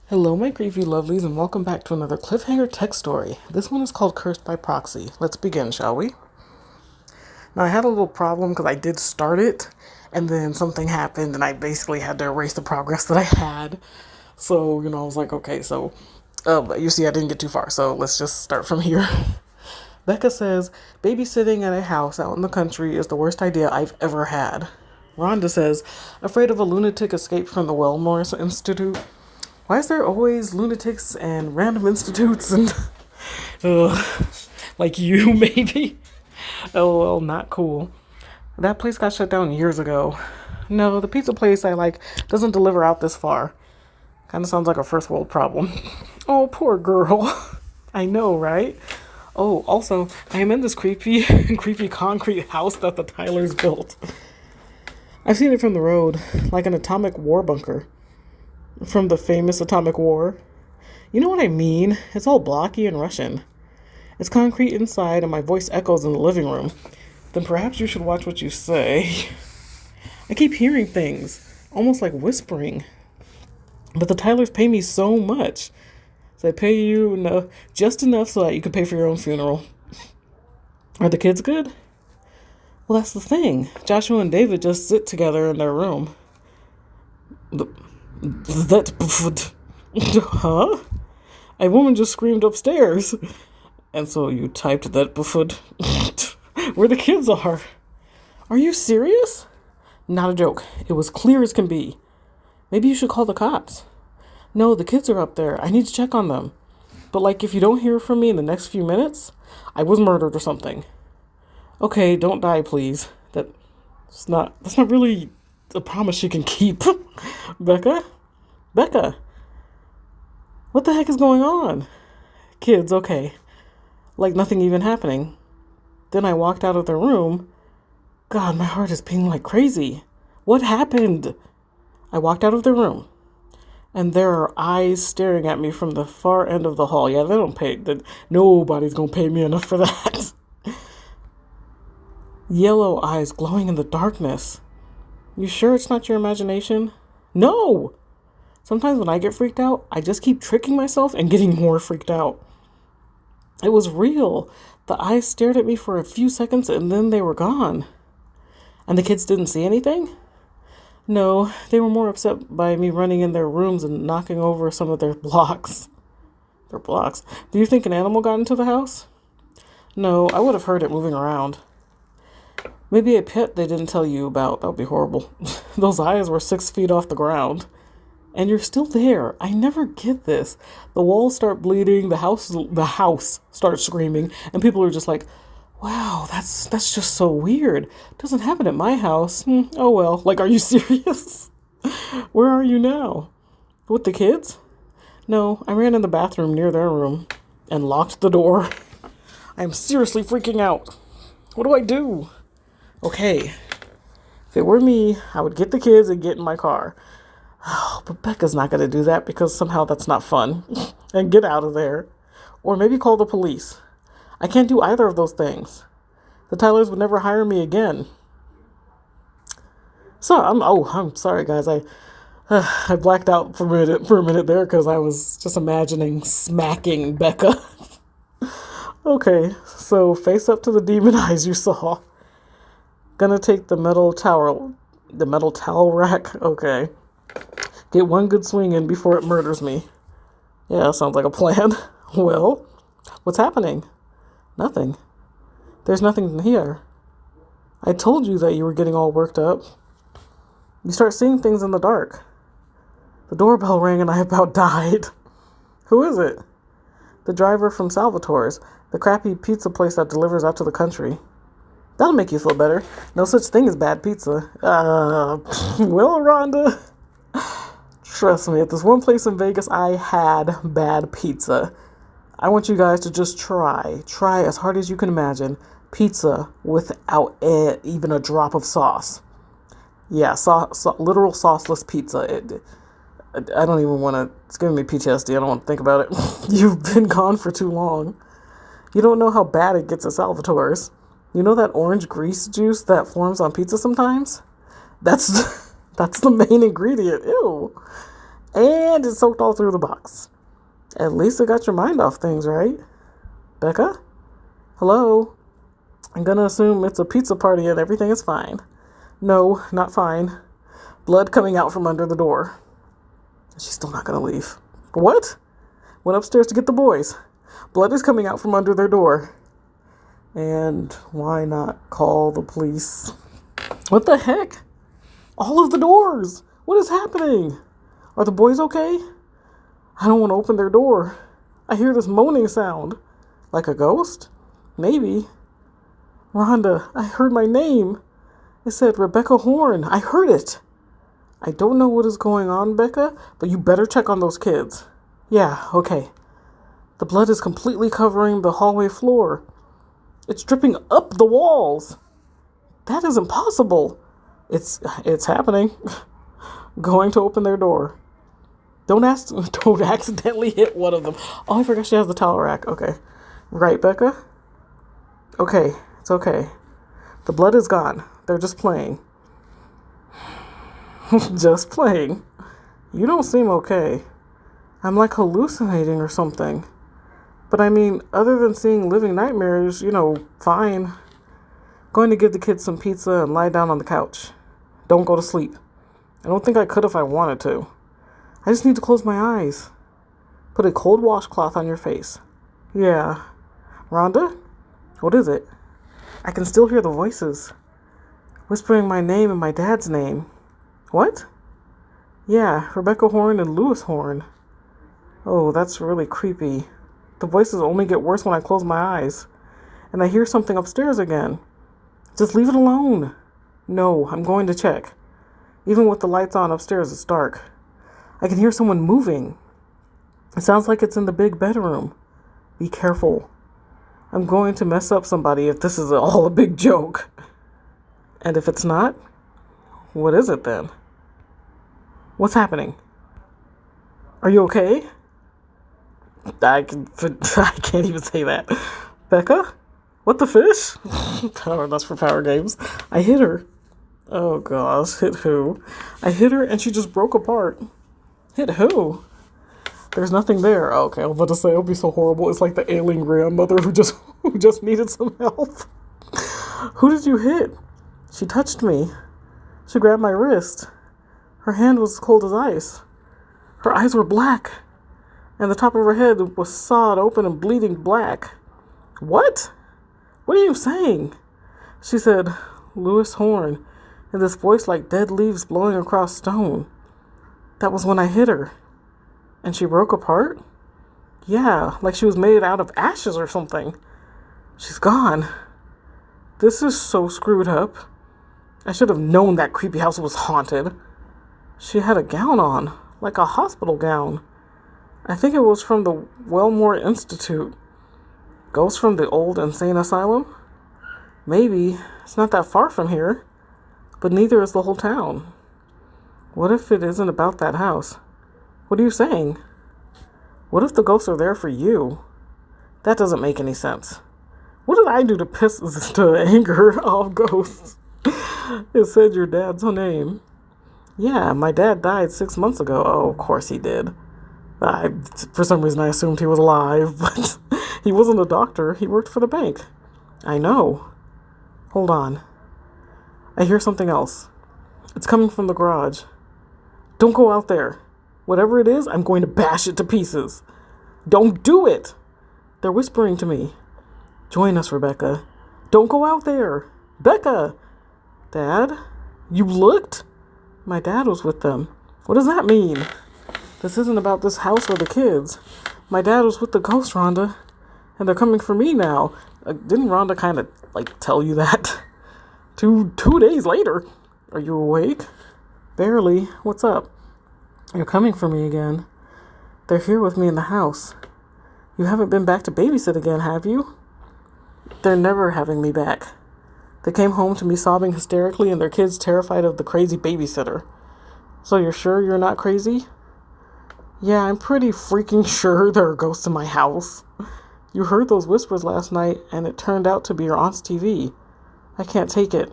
Hello, my creepy lovelies, and welcome back to another Cliffhanger text story. This one is called Cursed by Proxy. Let's begin, shall we? Now, I had a little problem because I did start it, and then something happened, and I basically had to erase the progress that I had. So, I was like, okay, but you see, I didn't get too far, so let's just start from here. Becca says, babysitting at a house out in the country is the worst idea I've ever had. Rhonda says, afraid of a lunatic escaped from the Wellmore Institute. Why is there always lunatics and random institutes and like you maybe? LOL, not cool. That place got shut down years ago. No, the pizza place I like doesn't deliver out this far. Kind of sounds like a first world problem. Oh, poor girl. I know, right? Oh, also, I am in this creepy, creepy concrete house that the Tylers built. I've seen it from the road, like an atomic war bunker. From the famous atomic war. You know what I mean? It's all blocky and Russian. It's concrete inside and my voice echoes in the living room. Then perhaps you should watch what you say. I keep hearing things, almost like whispering. But the Tylers pay me so much. So they pay you just enough so that you can pay for your own funeral. Are the kids good? Well, that's the thing. Joshua and David just sit together in their room. Huh? A woman just screamed upstairs. And so you typed that buffoot where the kids are. Are you serious? Not a joke. It was clear as can be. Maybe you should call the cops. No, the kids are up there. I need to check on them. But if you don't hear from me in the next few minutes, I was murdered or something. Okay, don't die, please. That's not really a promise you can keep. Becca? What the heck is going on? Kids, okay. Like nothing even happening. Then I walked out of the room. God, my heart is beating like crazy. What happened? I walked out of the room. And there are eyes staring at me from the far end of the hall. Yeah, they don't pay. Nobody's gonna pay me enough for that. Yellow eyes glowing in the darkness. You sure it's not your imagination? No! Sometimes when I get freaked out, I just keep tricking myself and getting more freaked out. It was real. The eyes stared at me for a few seconds and then they were gone. And the kids didn't see anything? No, they were more upset by me running in their rooms and knocking over some of their blocks. Their blocks. Do you think an animal got into the house? No, I would have heard it moving around. Maybe a pet they didn't tell you about. That would be horrible. Those eyes were 6 feet off the ground. And you're still there. I never get this. The walls start bleeding, the house starts screaming, and people are just like, wow, that's just so weird. Doesn't happen at my house. Oh well. Are you serious? Where are you now? With the kids? No, I ran in the bathroom near their room and locked the door. I'm seriously freaking out. What do I do? Okay, if it were me, I would get the kids and get in my car. Oh, but Becca's not going to do that because somehow that's not fun. And get out of there. Or maybe call the police. I can't do either of those things. The Tylers would never hire me again. So, I'm sorry, guys. I blacked out for a minute there because I was just imagining smacking Becca. Okay, so face up to the demon eyes you saw. Gonna take the metal towel rack. Okay. Get one good swing in before it murders me. Yeah, sounds like a plan. Well, what's happening? Nothing. There's nothing here. I told you that you were getting all worked up. You start seeing things in the dark. The doorbell rang and I about died. Who is it? The driver from Salvatore's, the crappy pizza place that delivers out to the country. That'll make you feel better. No such thing as bad pizza. Well, Rhonda, trust me, at this one place in Vegas, I had bad pizza. I want you guys to just try as hard as you can imagine, pizza without even a drop of sauce. Yeah, literal sauceless pizza. I don't even want to, it's giving me PTSD. I don't want to think about it. You've been gone for too long. You don't know how bad it gets at Salvatore's. You know that orange grease juice that forms on pizza sometimes? That's the main ingredient. Ew. And it soaked all through the box. At least it got your mind off things, right? Becca? Hello? I'm gonna assume it's a pizza party and everything is fine. No, not fine. Blood coming out from under the door. She's still not gonna leave. What? Went upstairs to get the boys. Blood is coming out from under their door. And why not call the police? What the heck? All of the doors. What is happening? Are the boys okay? I don't want to open their door. I hear this moaning sound. Like a ghost? Maybe. Rhonda, I heard my name. It said Rebecca Horn. I heard it. I don't know what is going on, Becca, but you better check on those kids. Yeah, okay. The blood is completely covering the hallway floor. It's dripping up the walls. That is impossible. It's happening. Going to open their door. Don't accidentally hit one of them. Oh, I forgot she has the towel rack. Okay. Right, Becca? Okay, it's okay. The blood is gone. They're just playing. Just playing. You don't seem okay. I'm like hallucinating or something. But I mean, other than seeing living nightmares, fine. Going to give the kids some pizza and lie down on the couch. Don't go to sleep. I don't think I could if I wanted to. I just need to close my eyes. Put a cold washcloth on your face. Yeah. Rhonda? What is it? I can still hear the voices. Whispering my name and my dad's name. What? Yeah, Rebecca Horn and Lewis Horn. Oh, that's really creepy. The voices only get worse when I close my eyes. And I hear something upstairs again. Just leave it alone. No, I'm going to check. Even with the lights on upstairs, it's dark. I can hear someone moving. It sounds like it's in the big bedroom. Be careful. I'm going to mess up somebody if this is all a big joke. And if it's not, what is it then? What's happening? Are you okay? I can't even say that. Becca? What the fish? Power, that's for power games. I hit her. Oh gosh, hit who? I hit her and she just broke apart. Hit who? There's nothing there. Oh, okay, I was about to say it'll be so horrible. It's like the ailing grandmother who just needed some help. Who did you hit? She touched me. She grabbed my wrist. Her hand was cold as ice. Her eyes were black. And the top of her head was sawed open and bleeding black. What? What are you saying? She said, Lewis Horn, in this voice like dead leaves blowing across stone. That was when I hit her. And she broke apart? Yeah, like she was made out of ashes or something. She's gone. This is so screwed up. I should have known that creepy house was haunted. She had a gown on, like a hospital gown. I think it was from the Wellmore Institute. Ghost from the old insane asylum? Maybe. It's not that far from here. But neither is the whole town. What if it isn't about that house? What are you saying? What if the ghosts are there for you? That doesn't make any sense. What did I do to anger all ghosts? It said your dad's name. Yeah, my dad died 6 months ago. Oh, of course he did. For some reason I assumed he was alive, but he wasn't a doctor. He worked for the bank. I know. Hold on. I hear something else. It's coming from the garage. Don't go out there. Whatever it is, I'm going to bash it to pieces. Don't do it. They're whispering to me. Join us, Rebecca. Don't go out there. Becca. Dad? You looked? My dad was with them. What does that mean? This isn't about this house or the kids. My dad was with the ghost, Rhonda. And they're coming for me now. Didn't Rhonda kind of, tell you that? Two days later. Are you awake? Barely. What's up? You're coming for me again. They're here with me in the house. You haven't been back to babysit again, have you? They're never having me back. They came home to me sobbing hysterically and their kids terrified of the crazy babysitter. So you're sure you're not crazy? Yeah, I'm pretty freaking sure there are ghosts in my house. You heard those whispers last night and it turned out to be your aunt's TV. I can't take it.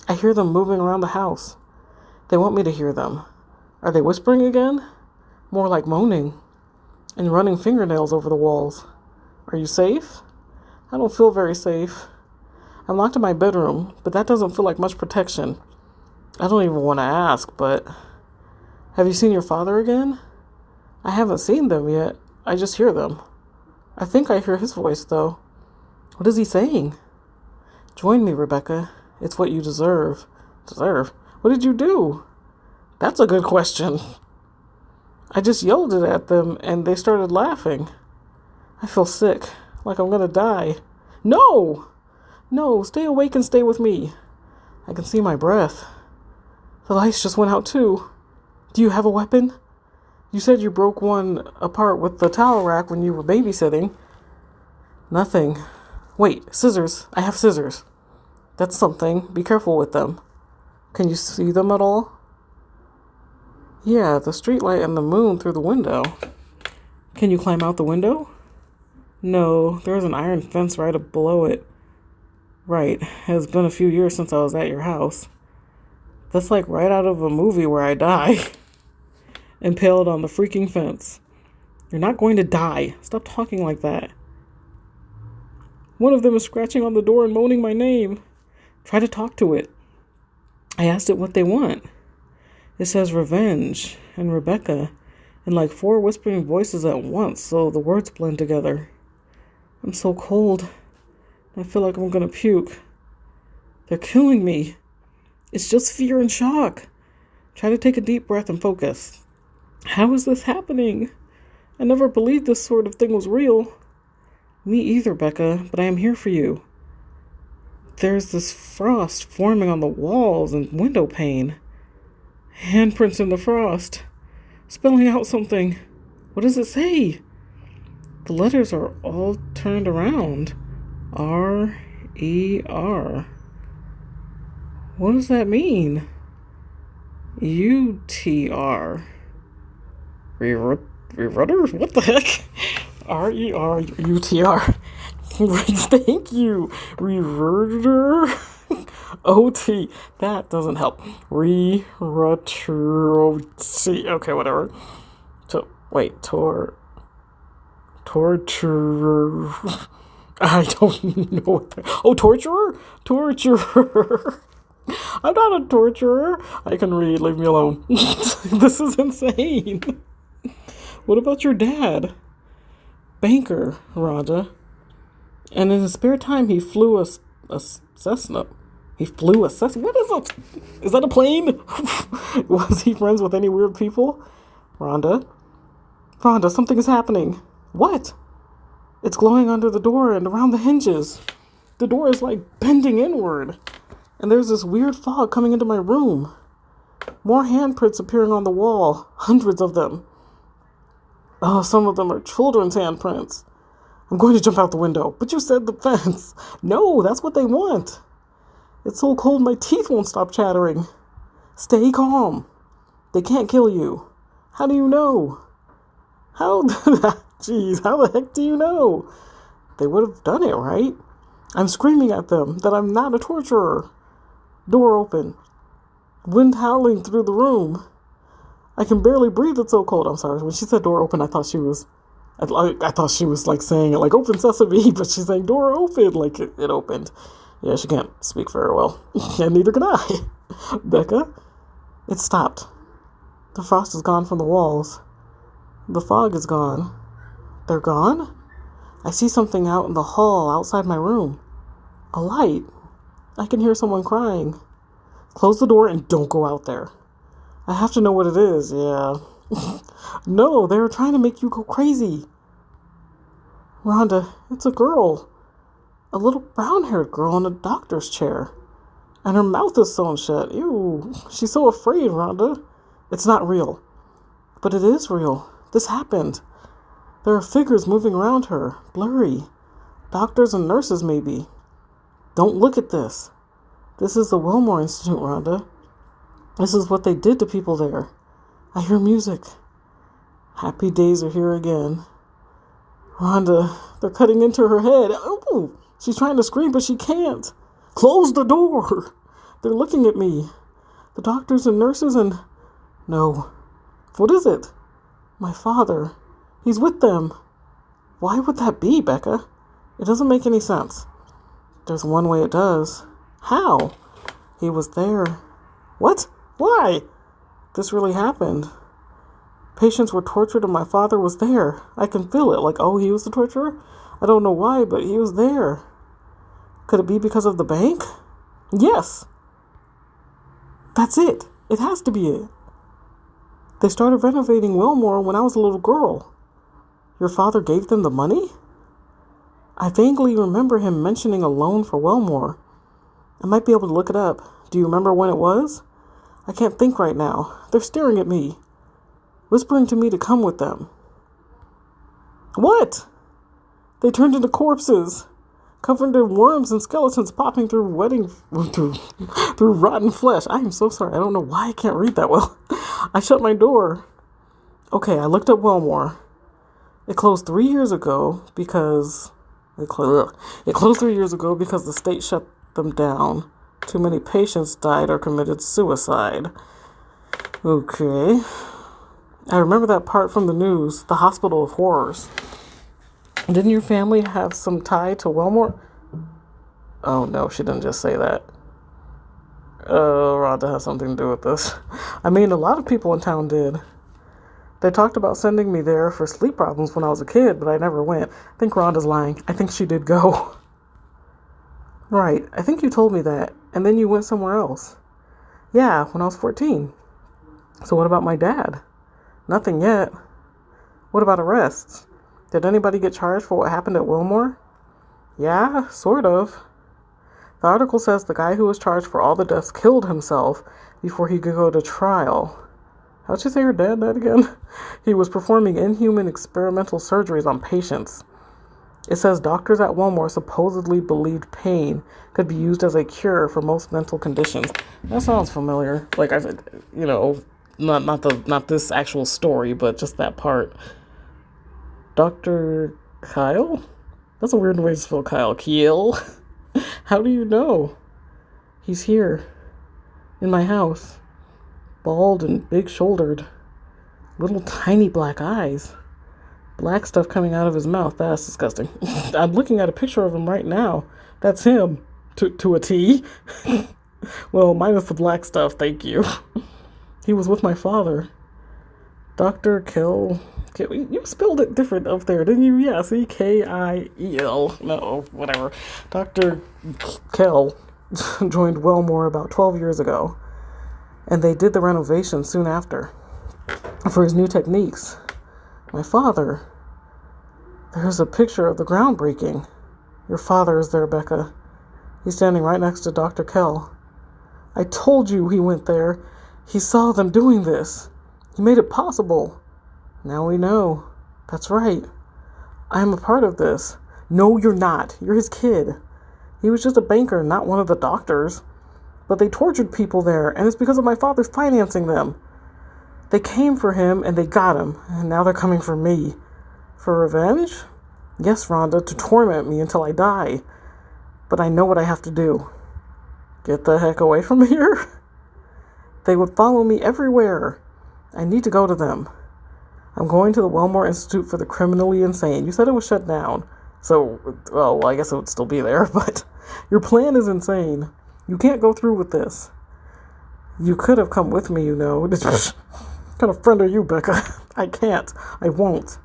I hear them moving around the house. They want me to hear them. Are they whispering again? More like moaning and running fingernails over the walls. Are you safe? I don't feel very safe. I'm locked in my bedroom, but that doesn't feel like much protection. I don't even want to ask, but have you seen your father again? I haven't seen them yet. I just hear them. I think I hear his voice, though. What is he saying? Join me, Rebecca. It's what you deserve. Deserve? What did you do? That's a good question. I just yelled it at them, and they started laughing. I feel sick, like I'm gonna die. No! No, stay awake and stay with me. I can see my breath. The lights just went out, too. Do you have a weapon? You said you broke one apart with the towel rack when you were babysitting. Nothing. Wait, scissors. I have scissors. That's something. Be careful with them. Can you see them at all? Yeah, the streetlight and the moon through the window. Can you climb out the window? No, there's an iron fence right up below it. Right, it's been a few years since I was at your house. That's like right out of a movie where I die. Impaled on the freaking fence. You're not going to die. Stop talking like that. One of them is scratching on the door and moaning my name. Try to talk to it. I asked it what they want. It says revenge and Rebecca and like 4 whispering voices at once, so the words blend together. I'm so cold. I feel like I'm gonna puke. They're killing me. It's just fear and shock. Try to take a deep breath and focus. How is this happening? I never believed this sort of thing was real. Me either, Becca, but I am here for you. There's this frost forming on the walls and window pane. Handprints in the frost. Spelling out something. What does it say? The letters are all turned around. R-E-R. What does that mean? U-T-R. Rerutter? What the heck? R-E-R-U-T-R. Thank you. Reverter. O-T. That doesn't help. Re-rutter-O-T. Okay, whatever. Torturer. I don't know what that... Oh, torturer? Torturer. I'm not a torturer. I can read. Leave me alone. This is insane. What about your dad? Banker, Rhonda. And in his spare time, he flew a Cessna. He flew a Cessna? What is it? Is that a plane? Was he friends with any weird people? Rhonda, something is happening. What? It's glowing under the door and around the hinges. The door is like bending inward. And there's this weird fog coming into my room. More handprints appearing on the wall. Hundreds of them. Oh, some of them are children's handprints. I'm going to jump out the window. But you said the fence. No, that's what they want. It's so cold my teeth won't stop chattering. Stay calm. They can't kill you. How do you know? Jeez, how the heck do you know? They would have done it, right? I'm screaming at them that I'm not a torturer. Door open. Wind howling through the room. I can barely breathe, it's so cold. I'm sorry. When she said door open, I thought she was like saying it like open sesame, but she's saying door open, like it opened. Yeah, she can't speak very well. And neither can I. Becca, it stopped. The frost is gone from the walls. The fog is gone. They're gone? I see something out in the hall outside my room. A light. I can hear someone crying. Close the door and don't go out there. I have to know what it is, yeah. No, they're trying to make you go crazy. Rhonda, it's a girl. A little brown-haired girl in a doctor's chair. And her mouth is sewn shut. Ew, she's so afraid, Rhonda. It's not real. But it is real. This happened. There are figures moving around her, blurry. Doctors and nurses, maybe. Don't look at this. This is the Wilmore Institute, Rhonda. This is what they did to people there. I hear music. Happy days are here again. Rhonda, they're cutting into her head. Oh, she's trying to scream, but she can't. Close the door. They're looking at me. The doctors and nurses and... No. What is it? My father. He's with them. Why would that be, Becca? It doesn't make any sense. There's one way it does. How? He was there. What? Why? This really happened. Patients were tortured and my father was there. I can feel it. Like, oh, he was the torturer? I don't know why, but he was there. Could it be because of the bank? Yes. That's it. It has to be it. They started renovating Wilmore when I was a little girl. Your father gave them the money? I vaguely remember him mentioning a loan for Wilmore. I might be able to look it up. Do you remember when it was? I can't think right now. They're staring at me, whispering to me to come with them. What? They turned into corpses, covered in worms and skeletons popping through through rotten flesh. I am so sorry. I don't know why I can't read that well. I shut my door. Okay, I looked up Wilmore. It closed 3 years ago because it closed 3 years ago because the state shut them down. Too many patients died or committed suicide. Okay. I remember that part from the news, the Hospital of Horrors. Didn't your family have some tie to Wilmore? Oh no, she didn't just say that. Rhonda has something to do with this. I mean, a lot of people in town did. They talked about sending me there for sleep problems when I was a kid, but I never went. I think Rhonda's lying. I think she did go. Right, I think you told me that, and then you went somewhere else. Yeah, when I was 14. So what about my dad? Nothing yet. What about arrests? Did anybody get charged for what happened at Wilmore? Yeah, sort of. The article says the guy who was charged for all the deaths killed himself before he could go to trial. How'd she say her dad died again? He was performing inhuman experimental surgeries on patients. It says doctors at Wilmore supposedly believed pain could be used as a cure for most mental conditions. That sounds familiar. Like, not this actual story, but just that part. Dr. Kyle? That's a weird way to spell Kyle. Keel? How do you know? He's here. In my house. Bald and big-shouldered. Little tiny black eyes. Black stuff coming out of his mouth. That's disgusting. I'm looking at a picture of him right now. That's him. To a T. Well, minus the black stuff, thank you. He was with my father. Dr. Kiel. You spelled it different up there, didn't you? Yeah, see? Kiel. No, whatever. Dr. Kiel joined Wilmore about 12 years ago. And they did the renovation soon after. For his new techniques. My father. There's a picture of the groundbreaking. Your father is there, Becca. He's standing right next to Dr. Kell. I told you he went there. He saw them doing this. He made it possible. Now we know. That's right. I am a part of this. No, you're not. You're his kid. He was just a banker, not one of the doctors. But they tortured people there, and it's because of my father's financing them. They came for him, and they got him, and now they're coming for me. For revenge? Yes, Rhonda, to torment me until I die. But I know what I have to do. Get the heck away from here? They would follow me everywhere. I need to go to them. I'm going to the Wilmore Institute for the Criminally Insane. You said it was shut down. So, well, I guess it would still be there, but your plan is insane. You can't go through with this. You could have come with me, you know. What kind of friend are you, Becca? I can't. I won't.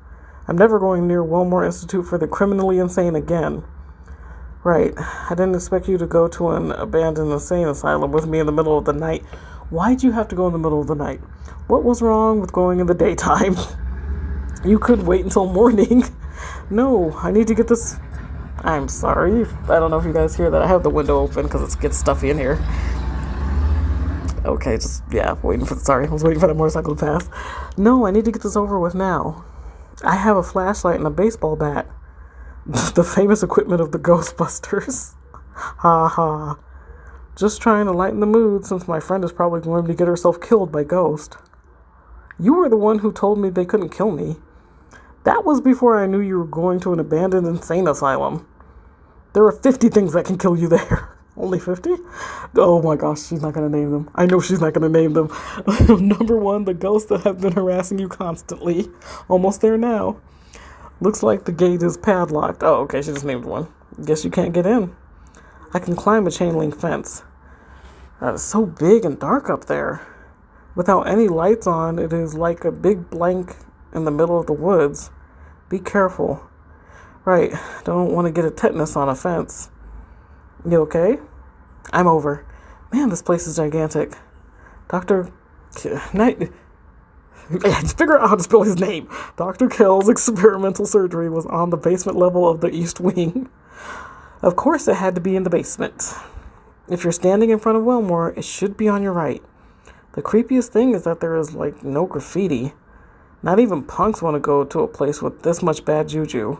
I'm never going near Wilmore Institute for the Criminally Insane again. Right. I didn't expect you to go to an abandoned insane asylum with me in the middle of the night. Why'd you have to go in the middle of the night? What was wrong with going in the daytime? You could wait until morning. No, I need to get this... I'm sorry. I don't know if you guys hear that. I have the window open because it gets stuffy in here. Okay, I was waiting for the motorcycle to pass. No, I need to get this over with now. I have a flashlight and a baseball bat. The famous equipment of the Ghostbusters. Ha ha. Just trying to lighten the mood since my friend is probably going to get herself killed by Ghost. You were the one who told me they couldn't kill me. That was before I knew you were going to an abandoned insane asylum. There are 50 things that can kill you there. Only 50? Oh my gosh, she's not going to name them. I know she's not going to name them. Number one, the ghosts that have been harassing you constantly. Almost there now. Looks like the gate is padlocked. Oh, okay, she just named one. Guess you can't get in. I can climb a chain link fence. It's so big and dark up there. Without any lights on, it is like a big blank in the middle of the woods. Be careful. Right, don't want to get a tetanus on a fence. You okay? I'm over. Man, this place is gigantic. Dr. Knight. Figure out how to spell his name. Dr. Kell's experimental surgery was on the basement level of the East Wing. Of course, it had to be in the basement. If you're standing in front of Wilmore, it should be on your right. The creepiest thing is that there is, no graffiti. Not even punks want to go to a place with this much bad juju.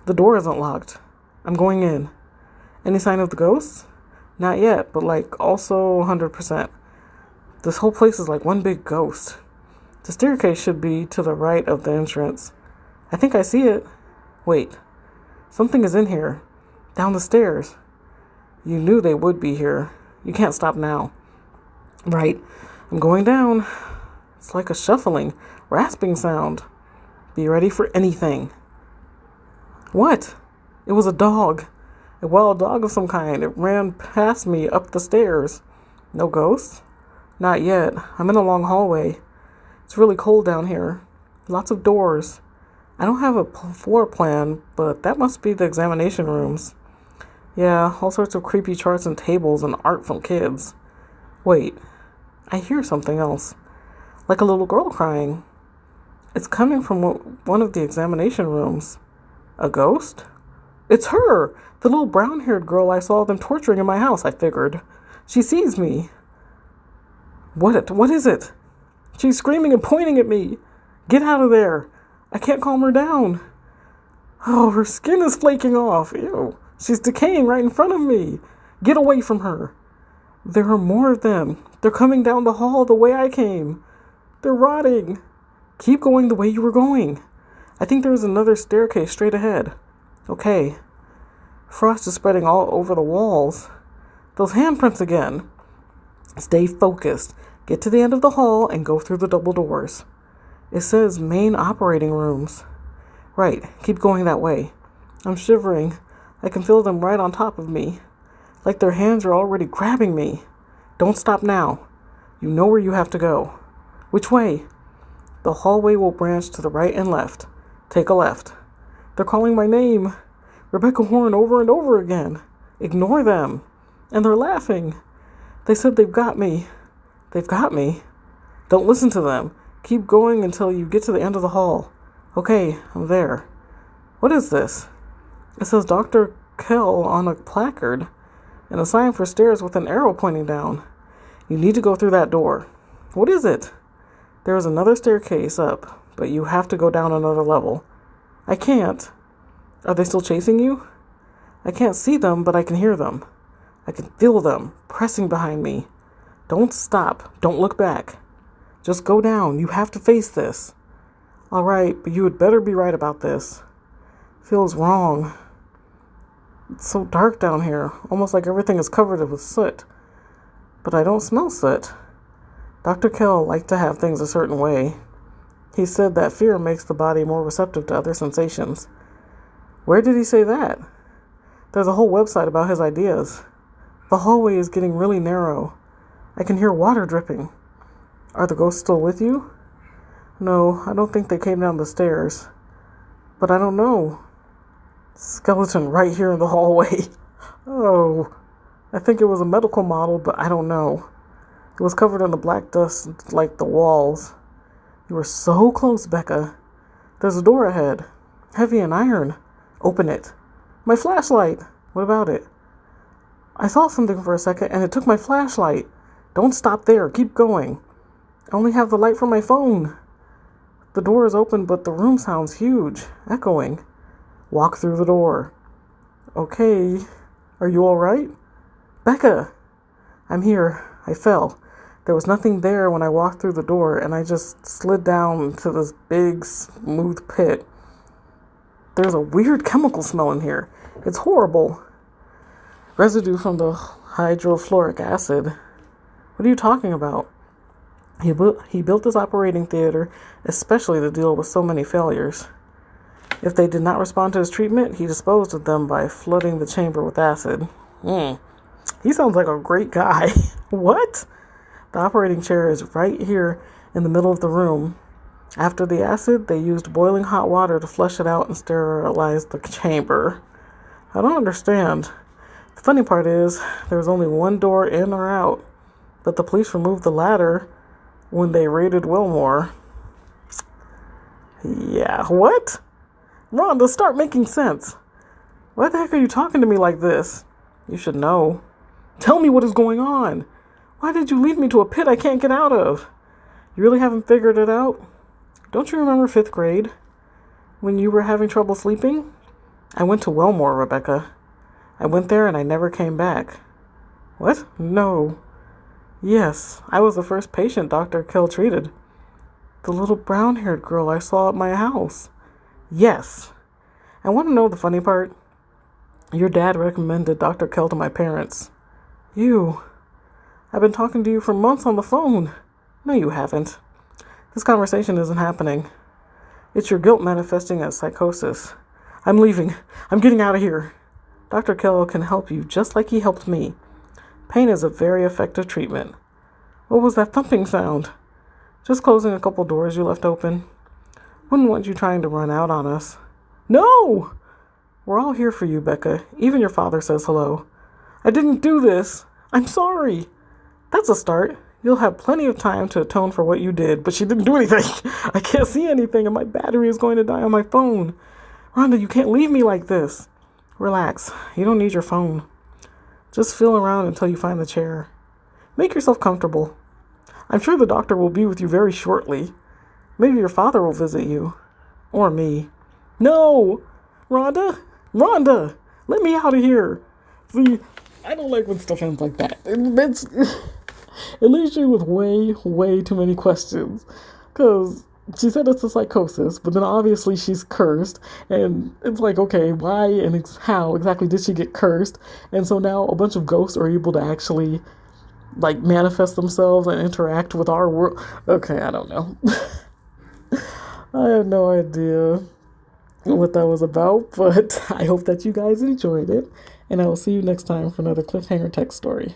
The door isn't locked. I'm going in. Any sign of the ghosts? Not yet, but, also 100%. This whole place is like one big ghost. The staircase should be to the right of the entrance. I think I see it. Wait. Something is in here. Down the stairs. You knew they would be here. You can't stop now. Right. I'm going down. It's like a shuffling, rasping sound. Be ready for anything. What? It was a dog. A wild dog of some kind. It ran past me up the stairs. No ghosts? Not yet. I'm in a long hallway. It's really cold down here. Lots of doors. I don't have a floor plan, but that must be the examination rooms. Yeah, all sorts of creepy charts and tables and art from kids. Wait, I hear something else. Like a little girl crying. It's coming from one of the examination rooms. A ghost? It's her! The little brown-haired girl I saw them torturing in my house, I figured. She sees me. What is it? She's screaming and pointing at me. Get out of there. I can't calm her down. Oh, her skin is flaking off. Ew. She's decaying right in front of me. Get away from her. There are more of them. They're coming down the hall the way I came. They're rotting. Keep going the way you were going. I think there's another staircase straight ahead. Okay. Frost is spreading all over the walls. Those handprints again. Stay focused. Get to the end of the hall and go through the double doors. It says main operating rooms. Right, keep going that way. I'm shivering. I can feel them right on top of me. Like their hands are already grabbing me. Don't stop now. You know where you have to go. Which way? The hallway will branch to the right and left. Take a left. They're calling my name. Rebecca Horn over and over again. Ignore them. And they're laughing. They said they've got me. They've got me. Don't listen to them. Keep going until you get to the end of the hall. Okay, I'm there. What is this? It says Dr. Kell on a placard and a sign for stairs with an arrow pointing down. You need to go through that door. What is it? There is another staircase up, but you have to go down another level. I can't. Are they still chasing you? I can't see them, but I can hear them. I can feel them pressing behind me. Don't stop. Don't look back. Just go down. You have to face this. All right, but you had better be right about this. Feels wrong. It's so dark down here, almost like everything is covered with soot. But I don't smell soot. Dr. Kell liked to have things a certain way. He said that fear makes the body more receptive to other sensations. Where did he say that? There's a whole website about his ideas. The hallway is getting really narrow. I can hear water dripping. Are the ghosts still with you? No, I don't think they came down the stairs. But I don't know. Skeleton right here in the hallway. Oh, I think it was a medical model, but I don't know. It was covered in the black dust like the walls. You were so close, Becca. There's a door ahead. Heavy and iron. Open it. My flashlight. What about it? I saw something for a second and it took my flashlight. Don't stop there. Keep going. I only have the light from my phone. The door is open, but the room sounds huge, echoing. Walk through the door. Okay. Are you all right? Becca! I'm here. I fell. There was nothing there when I walked through the door, and I just slid down into this big, smooth pit. There's a weird chemical smell in here. It's horrible. Residue from the Hydrofluoric acid. What are you talking about? He built this operating theater especially to deal with so many failures. If they did not respond to his treatment, he disposed of them by flooding the chamber with acid. He sounds like a great guy. What? The operating chair is right here in the middle of the room. After the acid, they used boiling hot water to flush it out and sterilize the chamber. I don't understand. The funny part is, there was only one door in or out, but the police removed the ladder when they raided Wilmore. Yeah, what? Rhonda, start making sense. Why the heck are you talking to me like this? You should know. Tell me what is going on. Why did you lead me to a pit I can't get out of? You really haven't figured it out? Don't you remember 5th grade? When you were having trouble sleeping? I went to Wilmore, Rebecca. I went there and I never came back. What? No. Yes, I was the first patient Dr. Kell treated. The little brown-haired girl I saw at my house. Yes. I want to know the funny part. Your dad recommended Dr. Kell to my parents. You. I've been talking to you for months on the phone. No, you haven't. This conversation isn't happening. It's your guilt manifesting as psychosis. I'm leaving. I'm getting out of here. Dr. Kell can help you just like he helped me. Pain is a very effective treatment. What was that thumping sound? Just closing a couple doors you left open. Wouldn't want you trying to run out on us. No! We're all here for you, Becca. Even your father says hello. I didn't do this. I'm sorry. That's a start. You'll have plenty of time to atone for what you did, but she didn't do anything. I can't see anything, and my battery is going to die on my phone. Rhonda, you can't leave me like this. Relax. You don't need your phone. Just feel around until you find the chair. Make yourself comfortable. I'm sure the doctor will be with you very shortly. Maybe your father will visit you. Or me. No! Rhonda? Rhonda! Let me out of here. See, I don't like when stuff ends like that. It leaves you with way too many questions. Because she said it's a psychosis, but then obviously she's cursed. And it's like, okay, why and how exactly did she get cursed? And so now a bunch of ghosts are able to actually, like, manifest themselves and interact with our world. Okay, I don't know. I have no idea what that was about, but I hope that you guys enjoyed it. And I will see you next time for another Cliffhanger text story.